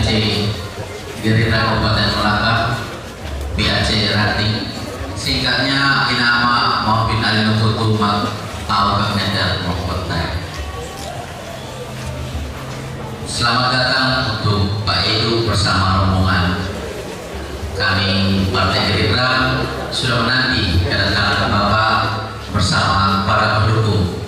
DPC Gerindra Kabupaten Melaka, PAC Ranting, singkatnya Inama Maupin Alinututu Pak Mender Mokotay. Selamat datang untuk Pak Edu bersama rombongan. Kami Partai Gerindra sudah menanti kedatangan Bapak bersama para pendukung.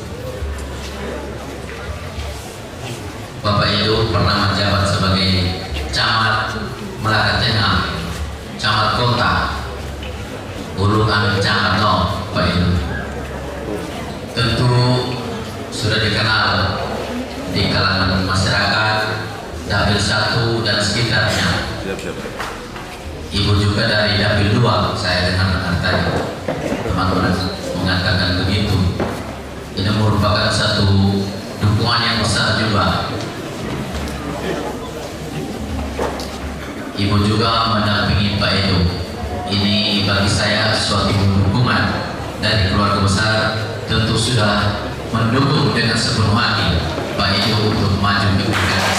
Bapak Edu pernah menjabat sebagai Camat Melaka Tengah, Camat Kota, Ulu Amin Camat No, Pak Edu. Tentu sudah dikenal di kalangan masyarakat Dapil 1 dan sekitarnya. Ibu juga dari Dapil 2, saya dengar tadi teman-teman mengatakan begitu. Ini merupakan satu dukungan yang besar juga. Ibu juga mendampingi Pak Edu. Ini bagi saya suatu dukungan dari keluarga besar. Tentu sudah mendukung dengan sepenuh hati Pak Edu untuk maju ke pilkada.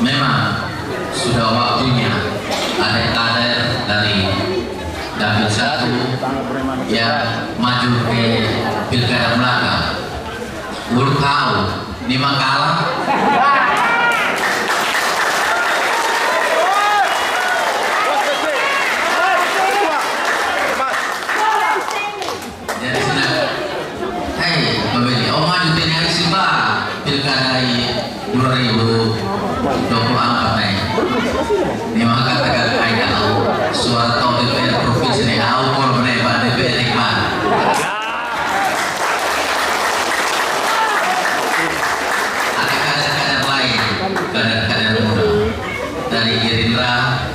Memang sudah waktunya ada kader dari Dapil 1 yang maju ke pilkada Melaka. Ulu tahu di Makalah. Jadi sudah, hei pemilih, maju pilkada Simba pilkada 2024 nih. Ini maka katakan ada suara tahu DPR provinsi ini awal menebat DPR Ikman. Ada kader-kader lain, kader-kader muda dari Gerindra,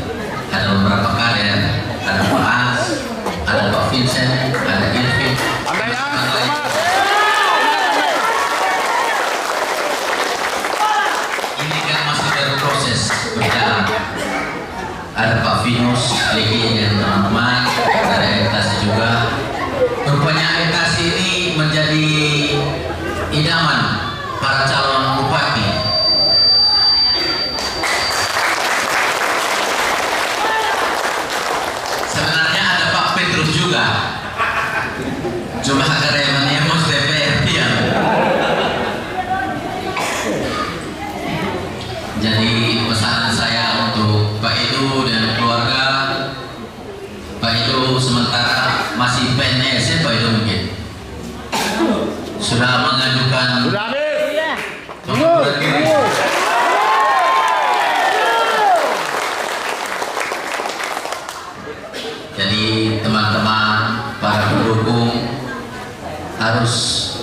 ada beberapa kader, ada Pak Hans, ada Pak Vincent, ada Irvin. Ini kan masih berproses berjalan. Ada Pak Vinus, Legi dan teman-teman, ada Etasi juga. Rupanya Etasi ini menjadi idaman para calon bupati. Sebenarnya ada Pak Petrus juga, cuma karena menemos DPR dia. Jadi pesanan saya untuk Pak Edu dan keluarga, Pak Edu sementara masih PNS ya Pak Edu mungkin sudah mengajukan pengunduran diri. Jadi teman-teman para pendukung harus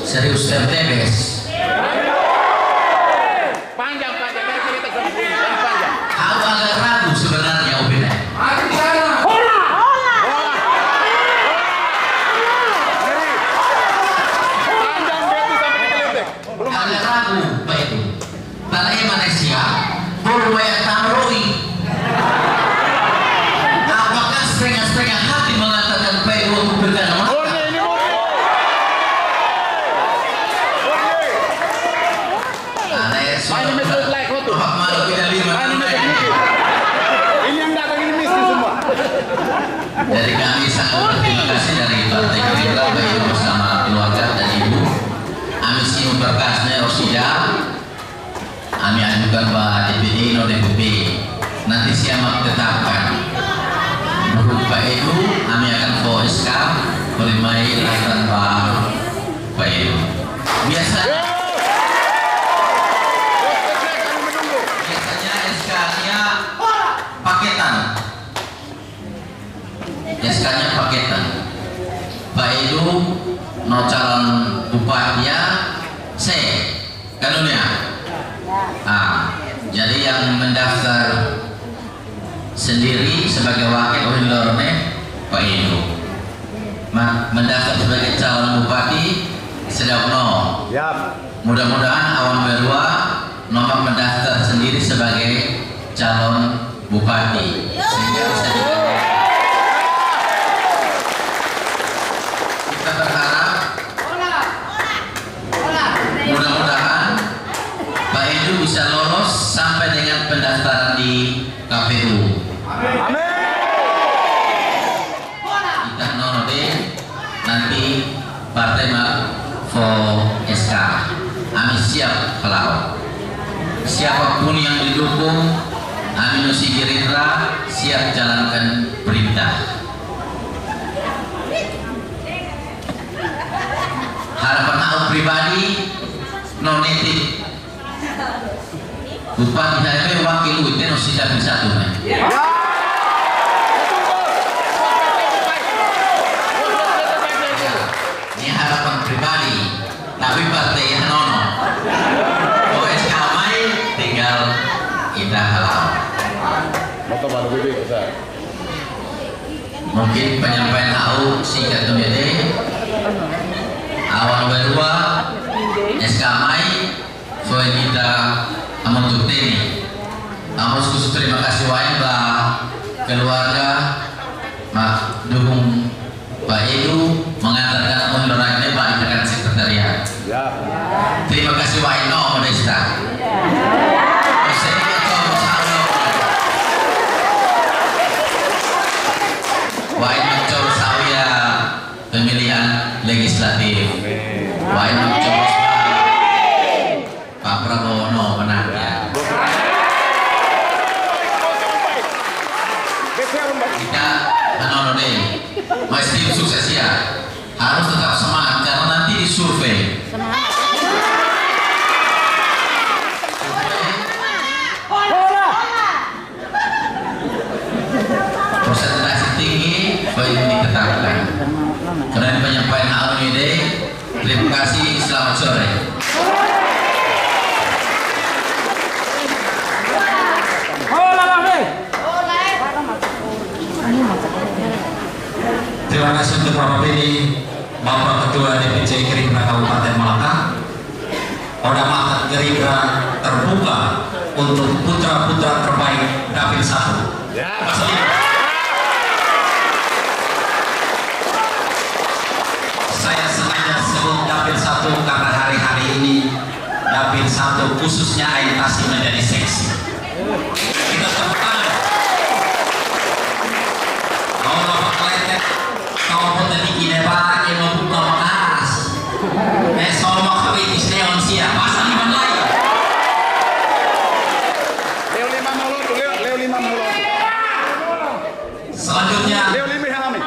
serius dan tegas. Aku agak ragu sebenarnya Ubin. Agak ragu Pak Edu. Tanah Malaysia baru banyak tamroi. Apakah setengah-setengah hati mengatakan Pak Edu untuk pilkada Melaka? Jadi kami sangat berterima kasih dari Partai Gerindra Pak Edu bersama keluarga dan ibu. Kami sih memperkasnya Rosida. Kami ajukan Pak DPD no DPP. Nanti siapa tetapkan. Menurut Pak Edu, kami akan SK merimai laporan Pak Edu. Biasanya SK-nya paketan. SK-nya paketan. Pak Edu no calon bupatinya kanunnya. Jadi yang mendaftar sendiri sebagai wakil Wilorne Pak Edu. Mendaftar sebagai calon bupati sedang no. Mudah-mudahan awan berdua nomor mendaftar sendiri sebagai calon bupati sehingga bisa pendaftaran di KPU. Kita nono deh nanti partai for SK. Kami siap kalau siapapun yang didukung, kami nusi Gerindra siap jalankan perintah. Harapan aku pribadi nonetik Bupati saya wakil itu nusi dapil satu ini harapan pribadi, tapi partai yang nono OSK mai tinggal kita halau. Mungkin penyampaian aku singkat ini awal berdua SK mai soal kita amun ini harus khusus terima kasih wae bah keluarga mak dukung Pak Edu mengantarkan undangannya Pak Ikan Sekretariat. Terima kasih wae no Modesta. Wae mencor saya pemilihan legislatif. Wae mencor Pak Prabowo no menang ya. Kita anono deh, mesti sukses ya. Harus tetap semangat karena nanti di survei. Persentase tinggi baik diketahui. Karena penyampaian awal ini, terima kasih, selamat sore. Terima kasih untuk Bapak Beni, Bapak Ketua DPC Gerindra Kabupaten Malaka. Oda Mahat Gerindra terbuka untuk putra-putra terbaik Dapil 1. Saya sengaja sebut Dapil 1 karena hari-hari ini Dapil 1 khususnya Ain Tasik menjadi seksi. Kita tepuk tangan. Kalau Bapak Kletek kalau mau tadi gini Pak, yang mau buka makas. Sama kawin istiawan siap, pasal 5 lagi. Leo 5 mulut. Selanjutnya Leo 5 halami.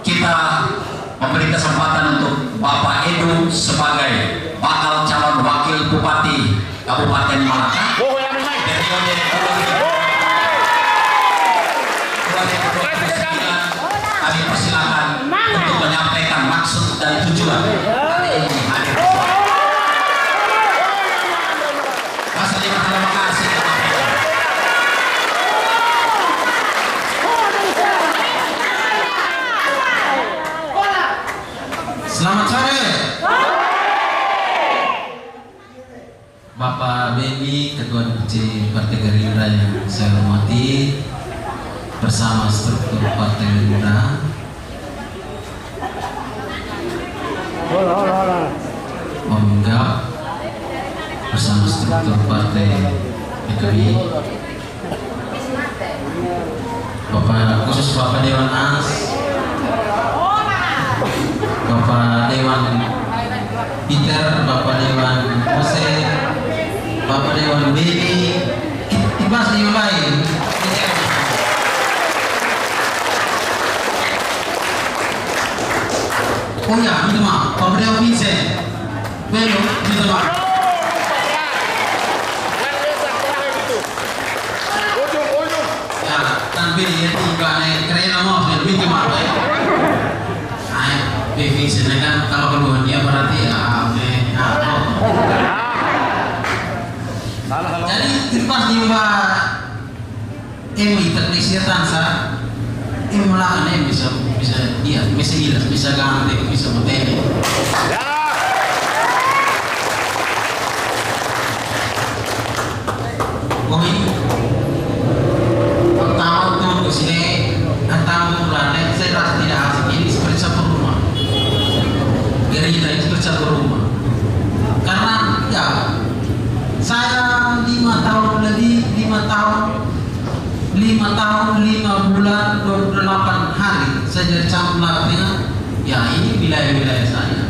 kita memberi kesempatan untuk Bapak Edu sebagai bakal calon wakil Bupati Kabupaten Malaka. Periode 2009. Kami persilakan untuk menyampaikan maksud dan tujuan hari ini hadir. Terima kasih. Selamat sore. Bapak Beni, Ketua DPC Partai Gerindra yang saya hormati, bersama struktur Partai Gerindra, Menggap bersama struktur Partai PKB, Bapak khusus Bapak Dewan As, Bapak Dewan Peter, Bapak Dewan Jose, Bapak Dewan Beni, dibahas di yang lain. Oh ya, minta maaf, Bapak Dewan Vincent, belum, minta maaf. Ya, tanpa dia tiba naik kereta mau, minta maaf ya. Vincent kan kalau keluar dia berarti jadi pas dimba teknisnya tansa melakukan bisa dia bisa hilang bisa ganti bisa materi pertama tuh kesini antara bulan saya rasa tidak asing ini seperti satu rumah Gerindra itu bersatu rumah karena ya saya 5 tahun lebih 5 tahun 5 bulan 28 hari saya jadi campur tengah. Ya ini wilayah-wilayah saya.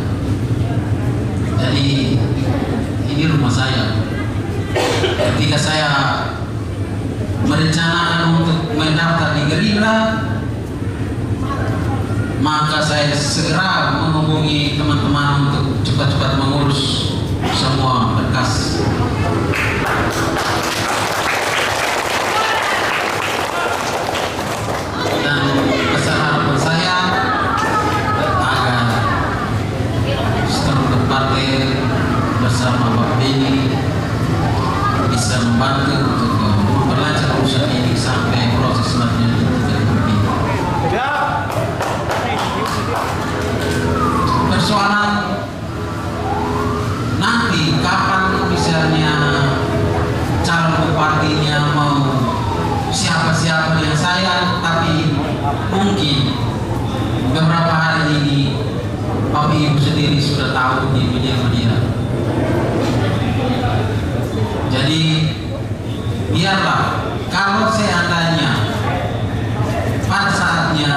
Jadi ini rumah saya. Ketika saya merencanakan untuk mendaftar di Gerindra, maka saya segera menghubungi teman-teman untuk cepat-cepat mengurus semua berkas. Dan besar harapan saya agar struktur partai bersama Pak Beni bisa membantu untuk memperlancar urusan ini sampai proses selanjutnya tidak berhenti. Persoalan nanti kapan misalnya calon bupatinya mau siapa-siapa yang saya, tapi mungkin beberapa hari ini Bapak Ibu sendiri sudah tahu di media-media. Jadi biarlah kalau seandainya pada saatnya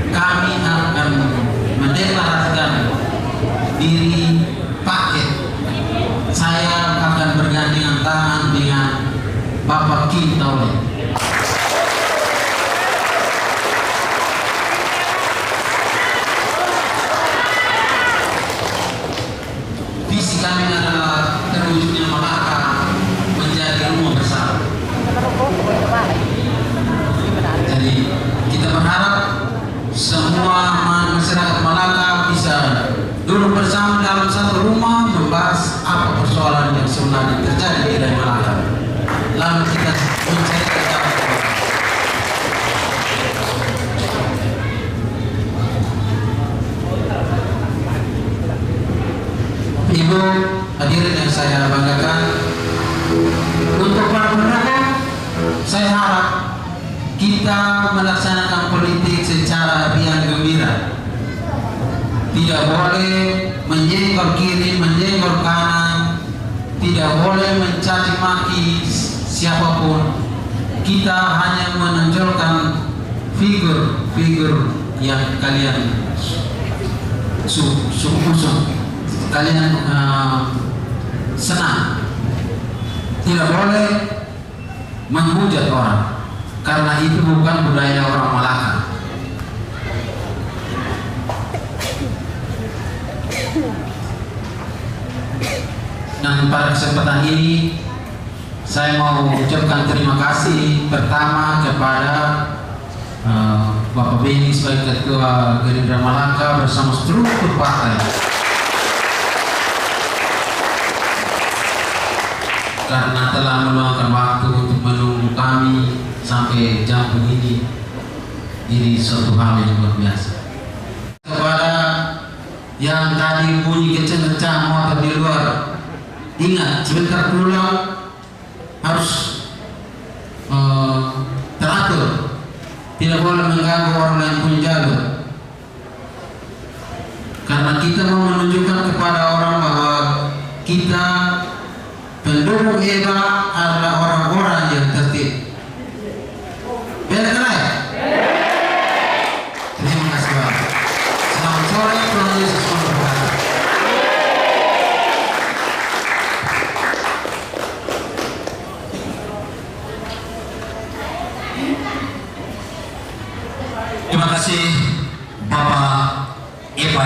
kami akan mendeklarasikan diri paket, saya akan bergandengan tangan dengan Bapak Kim Taule. Visi kami adalah terwujudnya Malaka menjadi rumah bersama. Jadi kita berharap semua masyarakat Malaka bisa duduk bersama dalam satu rumah membahas apa persoalan yang sebenarnya terjadi di daerah Malaka. Lalu kita mencari jalan. Ibu hadirin yang saya banggakan, untuk para pendukung, saya harap kita melaksanakan politik secara riang gembira. Tidak boleh menyenggol kiri, menyenggol kanan, tidak boleh mencaci maki siapapun. Kita hanya menonjolkan figur-figur yang kalian usung, kalian senang. Tidak boleh menghujat orang, karena itu bukan budaya orang Malaka. Dan pada kesempatan ini saya mau ucapkan terima kasih pertama kepada Bapak Beni sebagai Ketua Gerindra Malaka bersama struktur partai, karena telah meluangkan waktu untuk menunggu kami sampai jam begini. Ini suatu hal yang luar biasa. Kepada yang tadi bunyi kencang-kencang motor di luar, ingat sebentar pulang harus teratur, tidak boleh mengganggu orang lain punya jalur, karena kita mau menunjukkan kepada orang bahwa kita pendukung EBA adalah orang-orang yang tertib. Benar kan ya? Terima kasih Pak. Selamat sore, Tuhan Yesus memberkati. Terima kasih Bapak Eva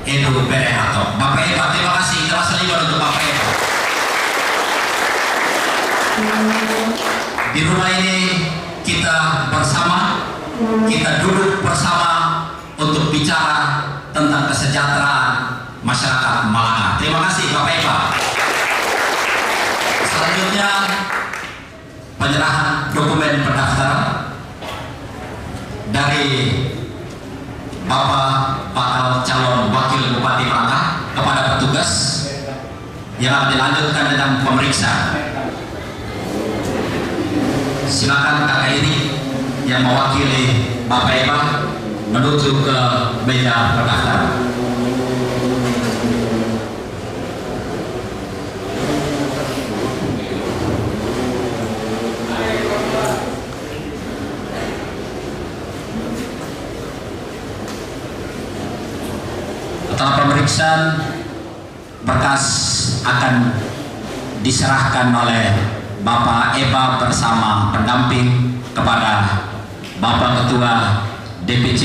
Edo Berehato. Bapak Eva, terima kasih. Kelas 5 untuk Bapak Eva. Di rumah ini kita bersama, kita duduk bersama untuk bicara tentang kesejahteraan masyarakat Malaka. Terima kasih Bapak Eva. Selanjutnya penyerahan dokumen pendaftaran dari Bapak bakal calon wakil Bupati Malaka kepada petugas yang akan dilanjutkan dengan pemeriksaan. Silakan kakak ini yang mewakili Bapak Eva menuju ke meja pendaftaran. pemeriksaan berkas akan diserahkan oleh Bapak Eba bersama pendamping kepada Bapak Ketua DPC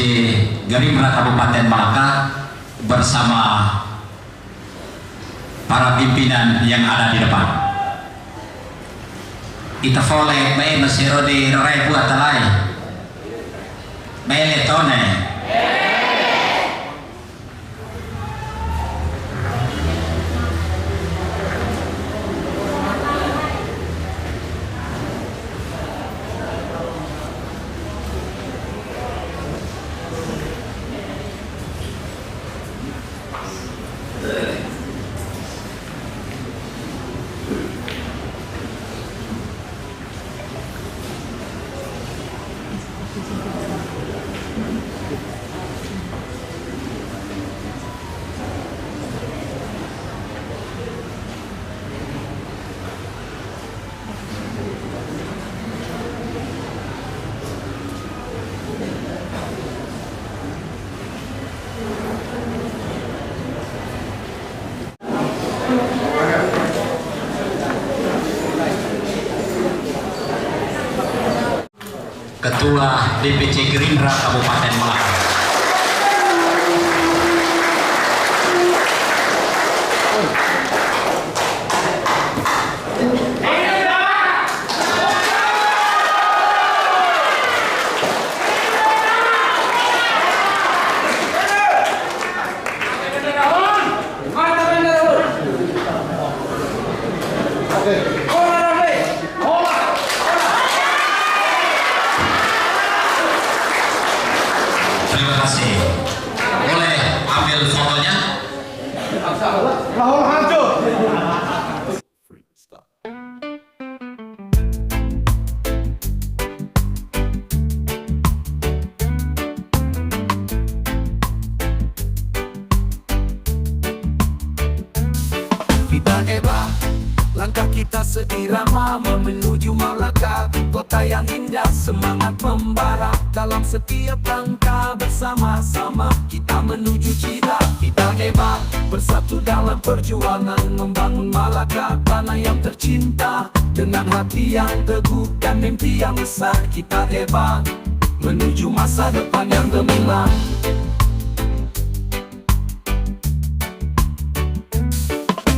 Gerindra Kabupaten Malaka bersama para pimpinan yang ada di depan. Ita folek may masiro di rai buat talay. May letone. Ketua DPC Gerindra Kabupaten Malaka. Terima kasih. Boleh ambil fotonya? Lahore hancur. Kita Eba, langkah kita seirama menuju Malaka, kota yang indah, semangat membara dalam setiap langkah bersama-sama kita menuju cita. Kita Eba, bersatu dalam perjuangan membangun Malaka, tanah yang tercinta dengan hati yang teguh dan mimpi yang besar. Kita Eba, menuju masa depan yang gemilang.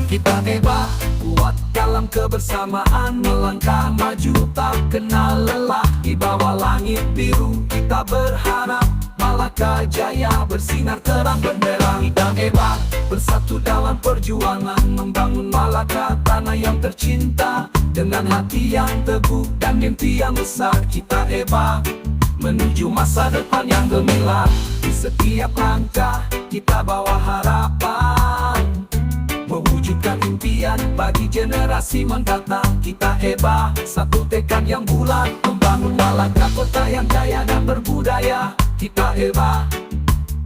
Kita Eba, kuat dalam kebersamaan, melangkah maju tak kenal lelah. Di bawah langit biru kita berharap Malaka jaya bersinar terang benderang. Kita Eba, bersatu dalam perjuangan membangun Malaka, tanah yang tercinta dengan hati yang teguh dan mimpi yang besar. Kita Eba, menuju masa depan yang gemilang. Di setiap langkah kita bawa harapan, mewujudkan impian bagi generasi mendatang. Kita Eba, satu tekad yang bulat, membangun Malaka, kota yang jaya dan berbudaya. Kita Eba,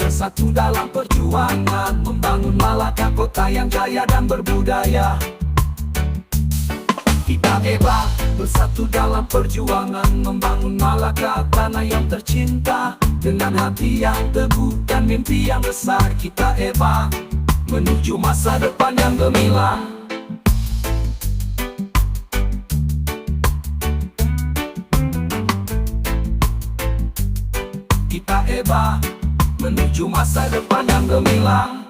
bersatu dalam perjuangan membangun Malaka, kota yang jaya dan berbudaya. Kita Eba, bersatu dalam perjuangan membangun Malaka, tanah yang tercinta dengan hati yang teguh dan mimpi yang besar. Kita Eba, menuju masa depan yang gemilang. Kita Eba, menuju masa depan yang gemilang.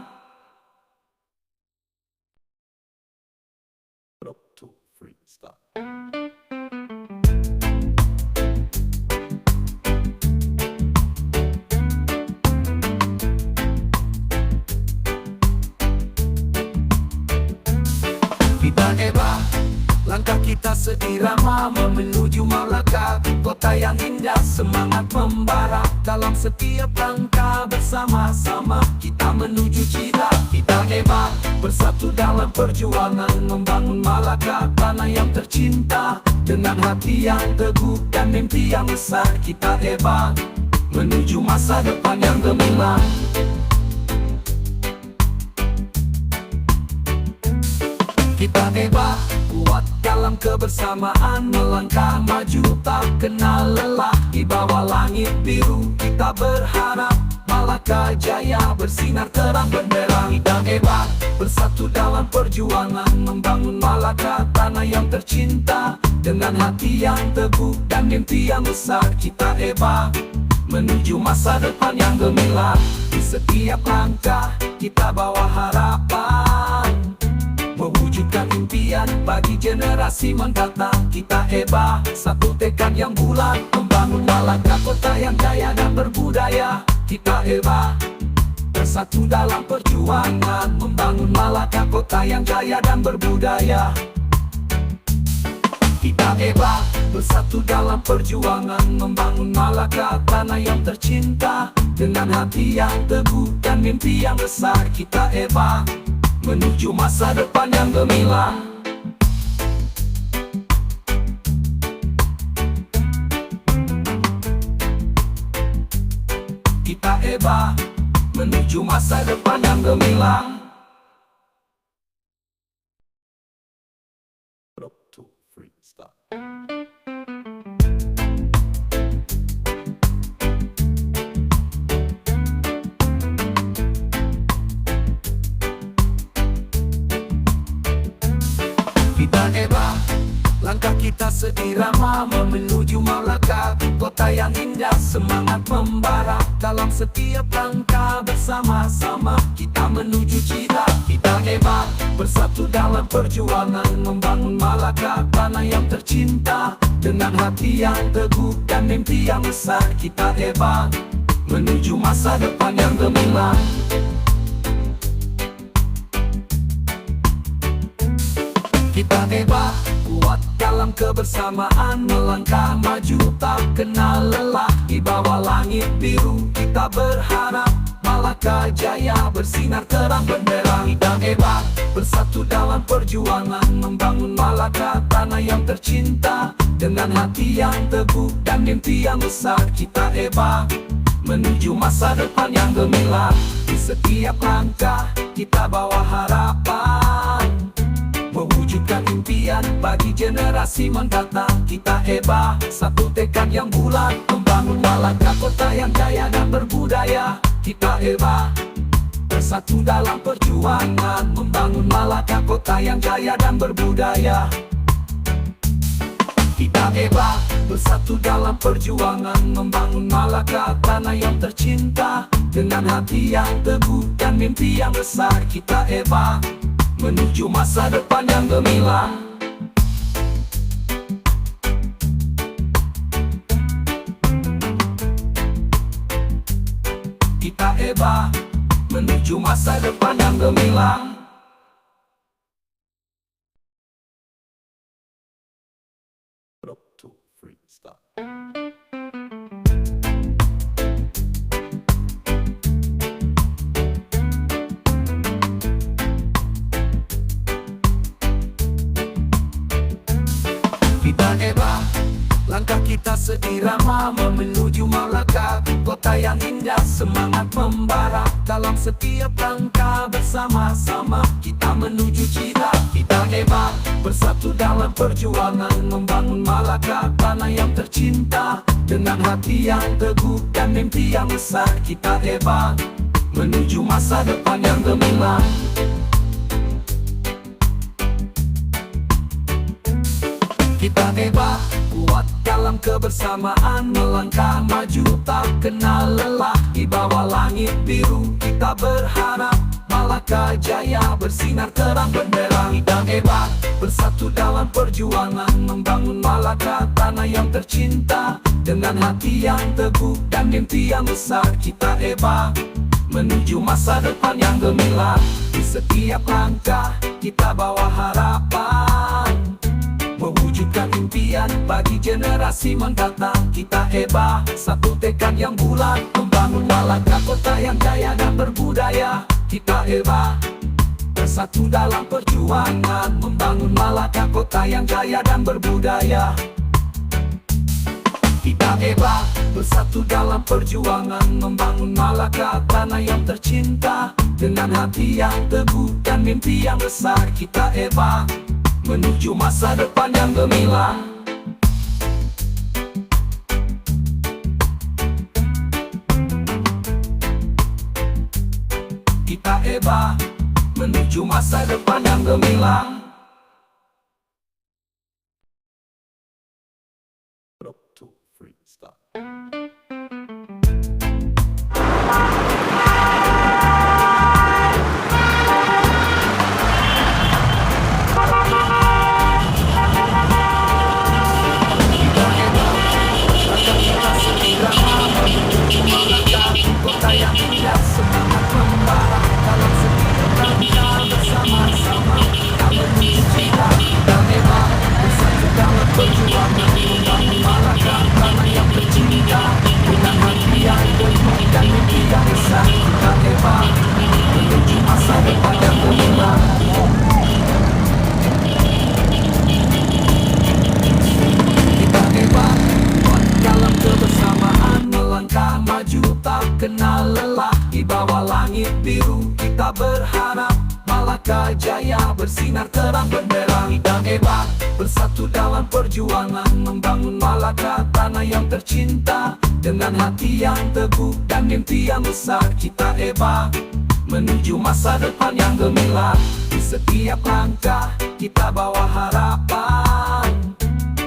Kita Eba, langkah kita seirama menuju Malaka, kota yang indah, semangat membara dalam setiap langkah bersama-sama kita menuju cita. Kita Eba, bersatu dalam perjuangan membangun Malaka, tanah yang tercinta dengan hati yang teguh dan mimpi yang besar. Kita Eba, menuju masa depan yang gemilang. Kita Eba, kuat dalam kebersamaan, melangkah maju tak kenal lelah. Di bawah langit biru kita berharap Malaka Jaya bersinar terang benderang dan hebat, bersatu dalam perjuangan membangun Malaka tanah yang tercinta. Dengan hati yang teguh dan mimpi yang besar kita hebat, menuju masa depan yang gemilang. Di setiap langkah kita bawa harapan, mewujudkan impian bagi generasi mendatang. Kita hebat, satu tekad yang bulat, membangun Malaka kota yang jaya dan berbudaya. Kita hebat, bersatu dalam perjuangan membangun Malaka kota yang jaya dan berbudaya. Kita hebat, bersatu dalam perjuangan membangun Malaka tanah yang tercinta. Dengan hati yang teguh dan mimpi yang besar kita hebat, menuju masa depan yang gemilang. Kita hebat, menuju masa depan yang gemilang. Kita hebat, langkah kita seirama menuju Malaka kota yang indah. Semangat membara dalam setiap langkah, bersama-sama kita menuju cita. Kita hebat, bersatu dalam perjuangan membangun Malaka tanah yang tercinta. Dengan hati yang teguh dan mimpi yang besar kita hebat, menuju masa depan yang gemilang. Kita hebat, kuat dalam kebersamaan, melangkah maju tak kenal lelah. Di bawah langit biru kita berharap Malaka Jaya bersinar terang benderang. Kita hebat, bersatu dalam perjuangan membangun Malaka tanah yang tercinta. Dengan hati yang teguh dan mimpi yang besar kita hebat, menuju masa depan yang gemilang. Di setiap langkah kita bawa harapan, mewujudkan impian bagi generasi mendatang. Kita hebat, satu tekad yang bulat, membangun Malaka kota yang jaya dan berbudaya. Kita hebat, bersatu dalam perjuangan membangun Malaka kota yang jaya dan berbudaya. Kita hebat, bersatu dalam perjuangan membangun Malaka tanah yang tercinta. Dengan hati yang teguh dan mimpi yang besar kita hebat, menuju masa depan yang gemilang. Kita hebat, menuju masa depan yang gemilang. Kita hebat, langkah kita seirama menuju Malaka kota yang indah. Semangat membara dalam setiap langkah, bersama-sama kita menuju cita. Kita hebat, bersatu dalam perjuangan membangun Malaka tanah yang tercinta. Dengan hati yang teguh dan mimpi yang besar kita hebat, menuju masa depan yang gemilang. Kita hebat, kuat dalam kebersamaan, melangkah maju tak kenal lelah. Di bawah langit biru kita berharap Malaka Jaya bersinar terang benderang. Kita hebat, bersatu dalam perjuangan membangun Malaka tanah yang tercinta. Dengan hati yang teguh dan mimpi yang besar kita hebat, menuju masa depan yang gemilang. Di setiap langkah kita bawa harapan, mewujudkan impian bagi generasi mendatang. Kita hebat, satu tekad yang bulat, membangun Malaka kota yang jaya dan berbudaya. Kita hebat, bersatu dalam perjuangan membangun Malaka kota yang jaya dan berbudaya. Kita hebat, bersatu dalam perjuangan membangun Malaka tanah yang tercinta. Dengan hati yang teguh dan mimpi yang besar kita hebat, menuju masa depan yang gemilang. hebat menuju masa depan yang gemilang. Kota yang indah, semangat membara dalam setiap langkah bersama-sama. Kita menuju cita, kita hebat bersatu dalam perjuangan membangun Malaka, tanah yang tercinta. Dengan hati yang penuh dan mimpi yang besar, kita hebat menuju masa depan yang gemilang. Kita hebat dalam kebersamaan, melangkah maju tak kenal lelah. Di bawah langit biru kita berharap Malaka Jaya bersinar terang benderang. Kita hebat bersatu dalam perjuangan membangun Malaka, tanah yang tercinta. Dengan hati yang teguh dan mimpi yang besar, kita hebat menuju masa depan yang gemilang. Di setiap langkah kita bawa harapan,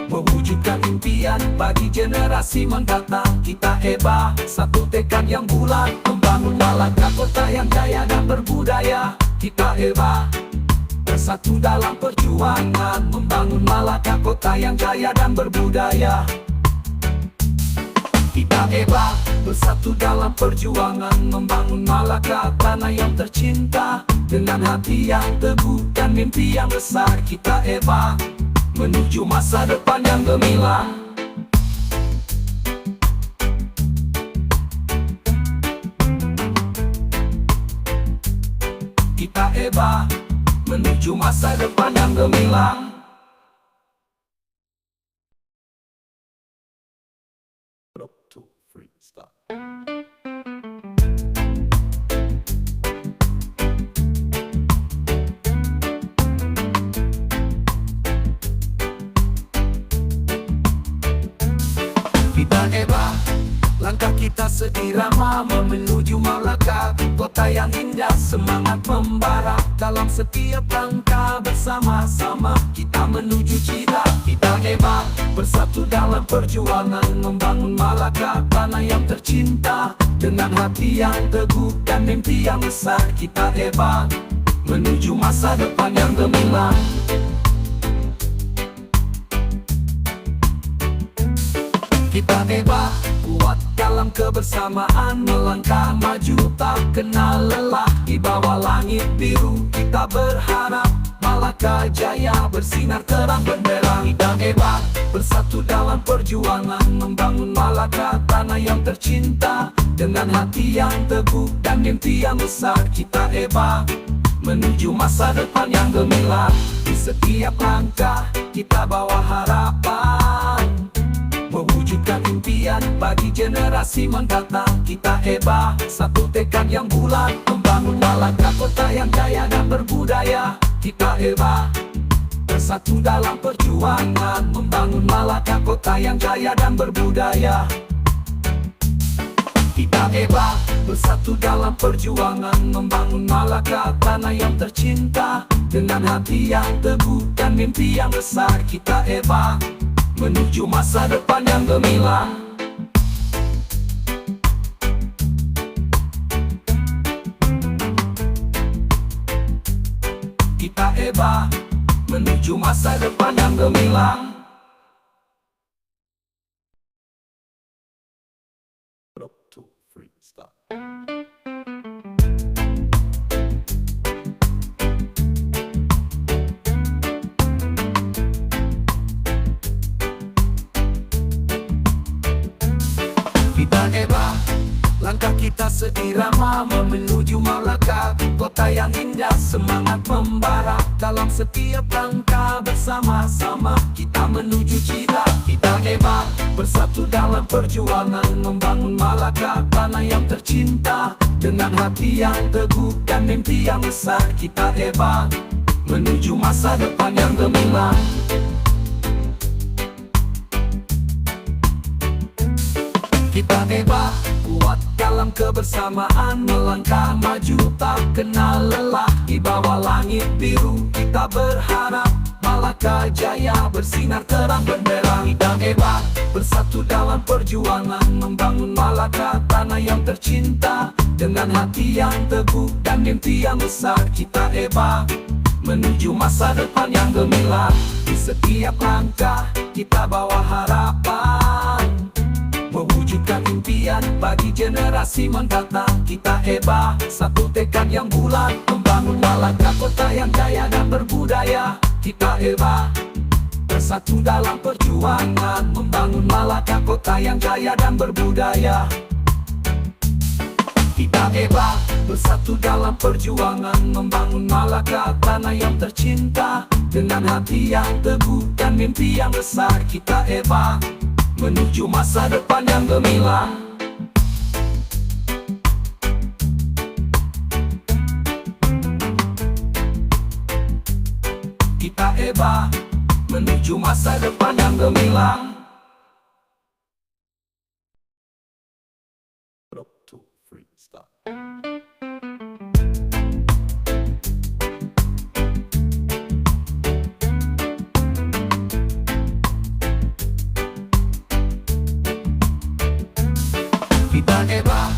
mewujudkan impian bagi generasi mendatang. Kita hebat, satu tekad yang bulat, membangun Malaka, kota yang jaya dan berbudaya. Kita hebat, bersatu dalam perjuangan membangun Malaka, kota yang jaya dan berbudaya. Kita hebat, bersatu dalam perjuangan membangun Malaka, tanah yang tercinta. Dengan hati yang teguh dan mimpi yang besar, kita hebat menuju masa depan yang gemilang. Kita hebat menuju masa depan yang gemilang. Kita hebat, langkah kita seirama menuju Malaka, kota yang indah, semangat membara dalam setiap langkah bersama-sama. Kita menuju cita, kita hebat bersatu dalam perjuangan membangun Malaka, tanah yang tercinta. Dengan hati yang teguh dan mimpi yang besar, kita hebat menuju masa depan yang gemilang. Kita hebat, kuat dalam kebersamaan, melangkah maju tak kenal lelah. Di bawah langit biru kita berharap Malaka Jaya bersinar terang benderang. Kita hebat, bersatu dalam perjuangan membangun Malaka, tanah yang tercinta. Dengan hati yang teguh dan mimpi yang besar, kita hebat menuju masa depan yang gemilang. Di setiap langkah kita bawa harapan, mewujudkan impian bagi generasi mendatang. Kita hebat, satu tekad yang bulat, membangun Malaka, kota yang jaya dan berbudaya. Kita hebat, bersatu dalam perjuangan membangun Malaka, kota yang jaya dan berbudaya. Kita hebat, bersatu dalam perjuangan membangun Malaka, tanah yang tercinta. Dengan hati yang teguh dan mimpi yang besar, kita hebat menuju masa depan yang gemilang. Kita hebat menuju masa depan yang gemilang. Kita hebat, langkah kita seirama menuju Malaka, kota yang indah, semangat membara dalam setiap langkah bersama-sama. Kita menuju cita, kita hebat, bersatu dalam perjuangan membangun Malaka, tanah yang tercinta. Dengan hati yang teguh dan mimpi yang besar, kita hebat menuju masa depan yang gemilang. Kita hebat, kuat dalam kebersamaan melangkah maju tak kenal lelah. Di bawah langit biru kita berharap Malaka Jaya bersinar terang benderang. Dan hebat bersatu dalam perjuangan membangun Malaka tanah yang tercinta. Dengan hati yang teguh dan mimpi yang besar kita hebat menuju masa depan yang gemilang. Di setiap langkah kita bawa harapan mewujudkan impian bagi generasi mendatang. Kita hebat, satu tekad yang bulat membangun Malaka kota yang jaya dan berbudaya. Kita hebat, bersatu dalam perjuangan membangun Malaka kota yang jaya dan berbudaya. Kita hebat, bersatu dalam perjuangan membangun Malaka tanah yang tercinta. Dengan hati yang teguh dan mimpi yang besar kita hebat menuju masa depan yang gemilang. Kita hebat menuju masa depan yang gemilang. Kita hebat,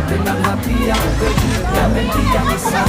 dengan hati yang teguh dan mimpi yang besar.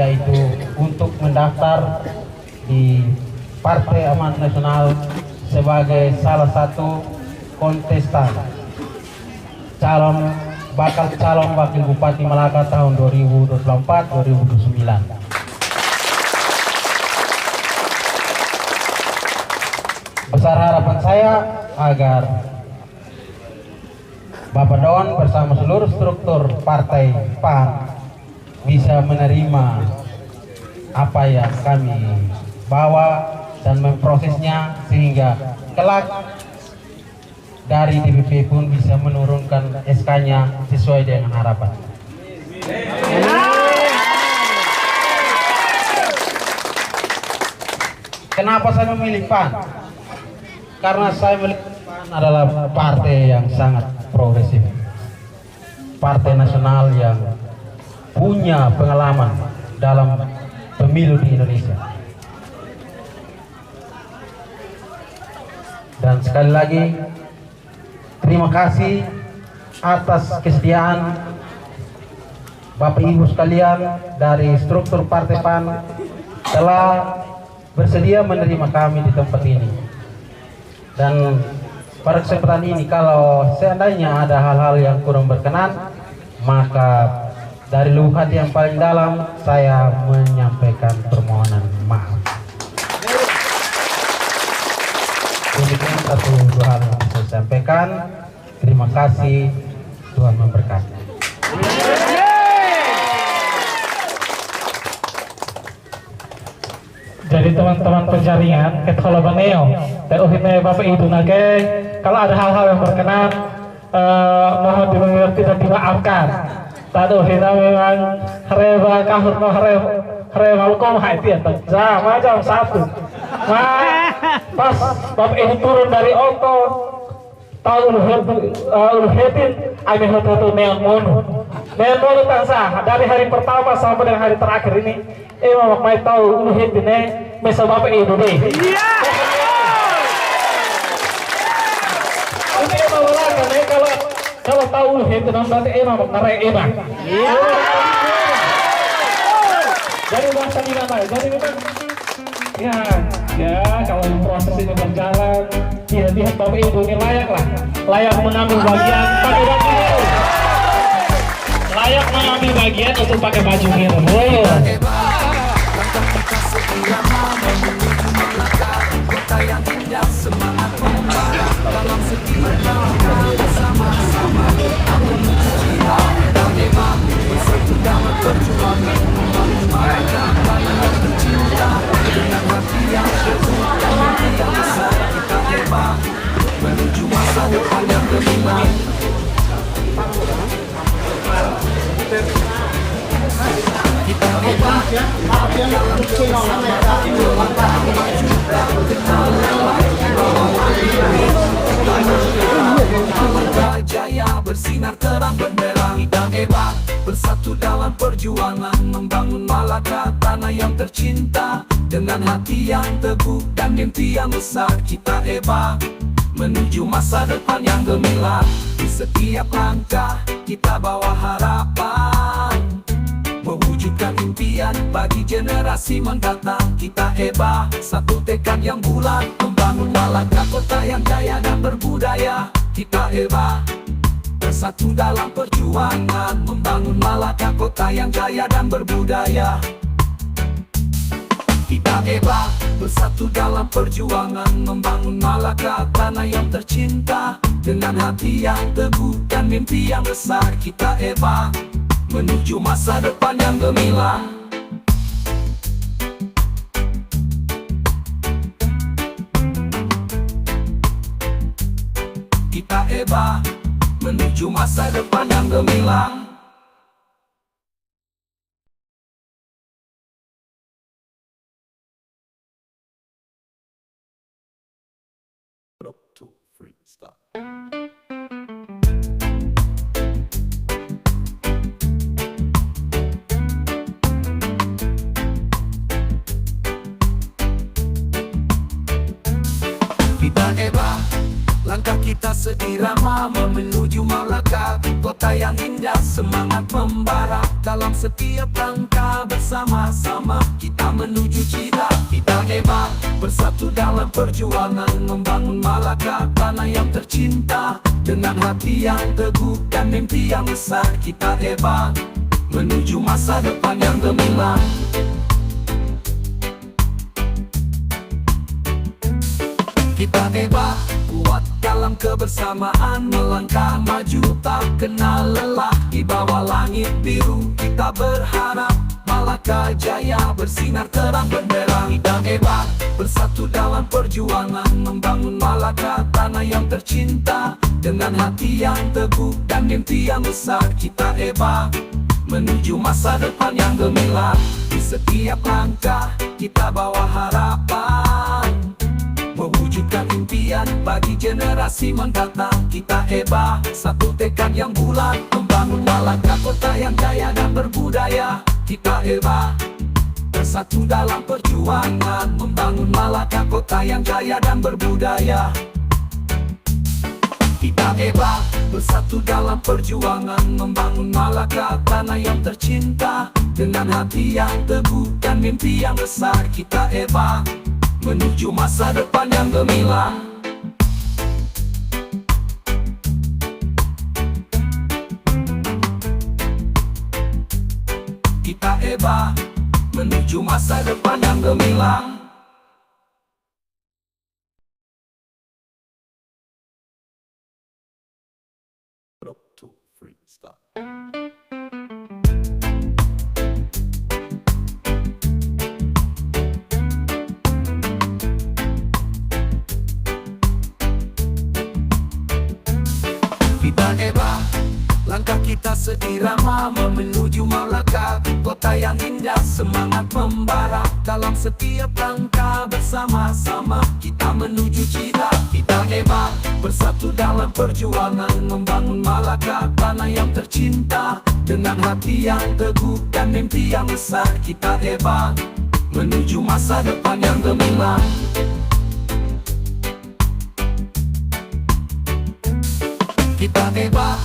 yaitu untuk mendaftar di Partai Amanat Nasional sebagai salah satu kontestan bakal calon wakil Bupati Malaka tahun 2024-2029. Besar harapan saya agar Bapak Don bersama seluruh struktur Partai PAN bisa menerima apa yang kami bawa dan memprosesnya sehingga kelak dari DPP pun bisa menurunkan SK-nya sesuai dengan harapan. Kenapa saya memilih PAN? Karena saya memilih PAN adalah partai yang sangat progresif, partai nasional yang punya pengalaman dalam pemilu di Indonesia. Dan sekali lagi terima kasih atas kesediaan Bapak Ibu sekalian dari struktur Partai PAN telah bersedia menerima kami di tempat ini. Dan pada kesempatan ini kalau seandainya ada hal-hal yang kurang berkenan, maka dari lubuk hati yang paling dalam saya menyampaikan permohonan maaf. Demikian satu dua hal yang bisa saya sampaikan. Terima kasih, Tuhan memberkati. Jadi teman-teman penjaringan kalau baneo dan uhine Bapak Ibu nage, kalau ada hal-hal yang berkenan mohon dimengerti dan dimaafkan. Tadu hina memang hareba kahur no hareba lukom haiti atau macam satu. Pas Bapak Ibu turun dari auto tahu ulhetin ame hoto neon mono tansah dari hari pertama sampai dengan hari terakhir ini Mama mai tahu ulhetin mesa Bapak Ibu deh. Kalau tahu itu namanya emak mengerai emak. Jadi bahasa di mana? Jadi memang ya kalau proses ini berjalan, lihat Bapak Ibu ini layak mengambil bagian pakai baju biru. Layak mengambil bagian untuk pakai baju biru. Kota yang indah, semangat membara dalam setiap langkah bersama-sama kita menuju cita dan hebat bersatu dalam perjuangan membangun mereka yang tercinta dengan hati yang teguh dan mimpi yang besar kita hebat menuju masa depan yang gemilang. Kita hebat jaya bersinar terang benderang kita hebat bersatu dalam perjuangan membangun Malaka tanah yang tercinta dengan hati yang teguh dan mimpi yang besar kita hebat menuju masa depan yang gemilang di setiap langkah kita bawa harapan mewujudkan impian bagi generasi mendatang kita hebat satu tekad yang bulat membangun Malaka kota yang jaya dan berbudaya kita hebat bersatu dalam perjuangan membangun Malaka kota yang jaya dan berbudaya kita hebat bersatu dalam perjuangan membangun Malaka tanah yang tercinta dengan hati yang teguh dan mimpi yang besar kita hebat menuju masa depan yang gemilang. Kita hebat menuju masa depan yang gemilang. Kita hebat, langkah kita seirama menuju Malaka kota yang indah, semangat membara dalam setiap langkah bersama-sama kita menuju cita. Kita hebat, bersatu dalam perjuangan membangun Malaka tanah yang tercinta dengan hati yang teguh dan mimpi yang besar kita hebat menuju masa depan yang gemilang. Kita hebat, kuat dalam kebersamaan melangkah maju tak kenal lelah di bawah langit biru kita berharap Malaka jaya bersinar terang benderang. Kita hebat, bersatu dalam perjuangan membangun Malaka tanah yang tercinta dengan hati yang teguh dan mimpi yang besar kita hebat menuju masa depan yang gemilang. Di setiap langkah kita bawa harapan mewujudkan impian bagi generasi mendatang kita hebat satu tekad yang bulat membangun Malaka kota yang jaya dan berbudaya kita hebat bersatu dalam perjuangan membangun Malaka kota yang jaya dan berbudaya kita hebat bersatu dalam perjuangan membangun Malaka tanah yang tercinta dengan hati yang teguh dan mimpi yang besar kita hebat menuju masa depan yang gemilang. Kita hebat menuju masa depan yang gemilang. Kita hebat, langkah kita seirama menuju Malaka kota yang indah, semangat membara dalam setiap langkah bersama-sama kita menuju cita. Kita hebat, bersatu dalam perjuangan membangun Malaka tanah yang tercinta dengan hati yang teguh dan mimpi yang besar kita hebat menuju masa depan yang gemilang. Kita hebat,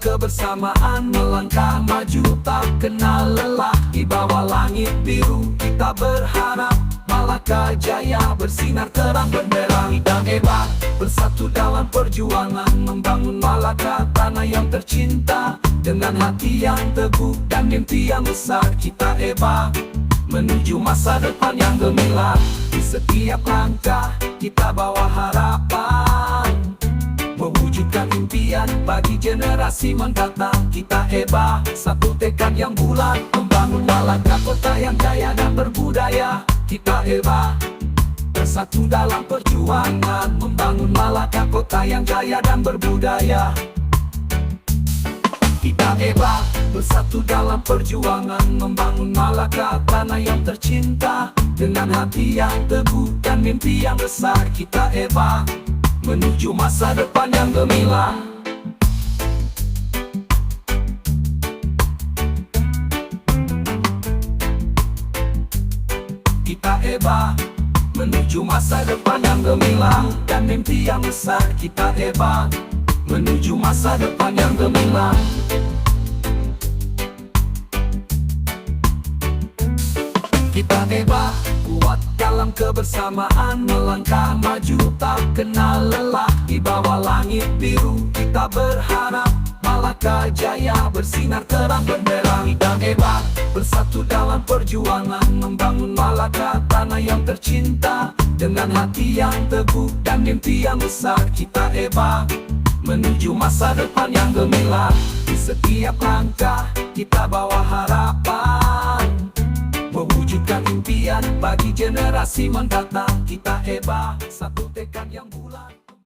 kebersamaan melangkah maju tak kenal lelah. Di bawah langit biru kita berharap Malaka Jaya bersinar terang, bendera hitam hebat bersatu dalam perjuangan membangun Malaka tanah yang tercinta. Dengan hati yang teguh dan mimpi yang besar kita hebat menuju masa depan yang gemilang. Di setiap langkah kita bawa harapan mewujudkan impian bagi generasi mendatang. Kita hebat, satu tekad yang bulat membangun Malaka kota yang jaya dan berbudaya. Kita hebat, bersatu dalam perjuangan membangun Malaka kota yang jaya dan berbudaya. Kita hebat, bersatu dalam perjuangan membangun Malaka tanah yang tercinta. Dengan hati yang teguh dan mimpi yang besar kita hebat menuju masa depan yang gemilang. Kita hebat menuju masa depan yang gemilang, dan mimpi yang besar kita hebat menuju masa depan yang gemilang. Kita hebat, kuat dalam kebersamaan melangkah maju tak kenal lelah. Di bawah langit biru kita berharap Malaka Jaya bersinar terang, bendera hitam hebat bersatu dalam perjuangan membangun Malaka tanah yang tercinta. Dengan hati yang teguh dan mimpi yang besar kita hebat menuju masa depan yang gemilang. Di setiap langkah kita bawa harapan mewujudkan impian bagi generasi mendatang. Kita hebat, satu tekad yang bulat.